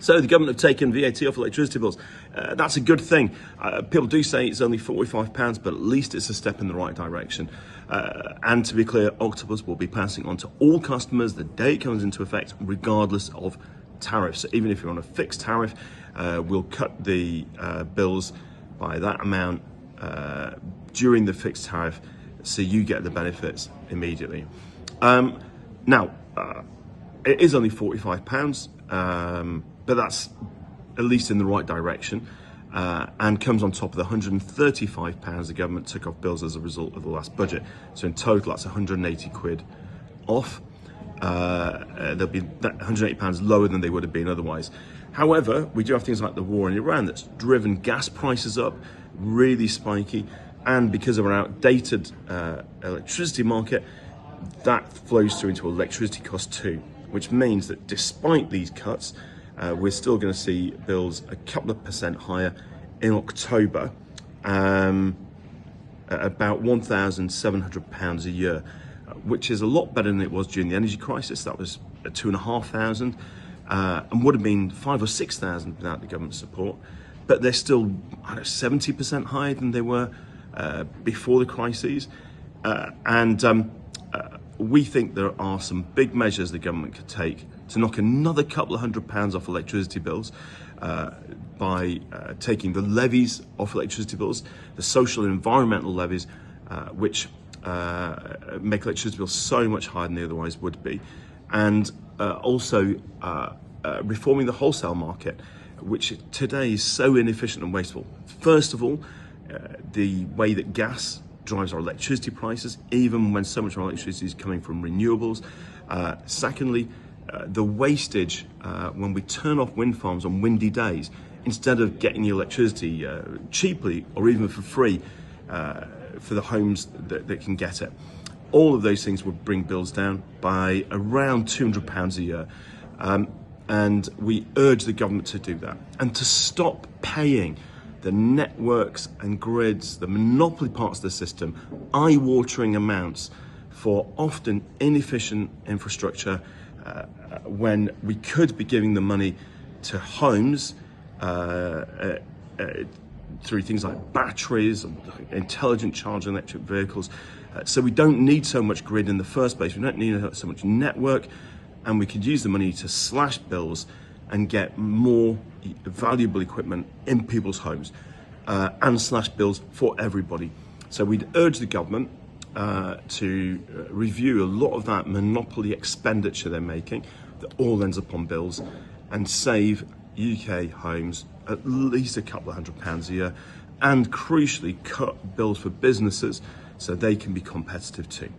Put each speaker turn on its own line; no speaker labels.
So the government have taken VAT off electricity bills. That's a good thing. People do say it's only £45, but at least it's a step in the right direction. And to be clear, Octopus will be passing on to all customers the day it comes into effect, regardless of tariffs. So even if you're on a fixed tariff, we'll cut the bills by that amount during the fixed tariff, so you get the benefits immediately. Now, it is only £45. But that's at least in the right direction, and comes on top of the £135 the government took off bills as a result of the last budget. So in total, that's 180 quid off. They'll be £180 lower than they would have been otherwise. However, we do have things like the war in Iran that's driven gas prices up, really spiky, and because of our outdated electricity market, that flows through into electricity costs too, which means that despite these cuts, we're still going to see bills a couple of percent higher in October, at about £1,700 a year, which is a lot better than it was during the energy crisis. That was at £2,500, and would have been £5,000 or £6,000 without the government support. But they're still 70% higher than they were before the crises, and we think there are some big measures the government could take to knock another couple of £100 off electricity bills, by taking the levies off electricity bills, the social and environmental levies, which make electricity bills so much higher than they otherwise would be, and also reforming the wholesale market, which today is so inefficient and wasteful. First of all, the way that gas drives our electricity prices, even when so much of our electricity is coming from renewables. Secondly, the wastage when we turn off wind farms on windy days, instead of getting the electricity cheaply or even for free for the homes that can get it. All of those things would bring bills down by around £200 a year. And we urge the government to do that and to stop paying the networks and grids, the monopoly parts of the system, eye-watering amounts for often inefficient infrastructure, when we could be giving the money to homes through things like batteries, intelligent charging electric vehicles. So we don't need so much grid in the first place. We don't need so much network, and we could use the money to slash bills and get more valuable equipment in people's homes, and slash bills for everybody. So we'd urge the government to review a lot of that monopoly expenditure they're making that all ends up on bills, and save UK homes at least a couple of £100 a year, and crucially cut bills for businesses so they can be competitive too.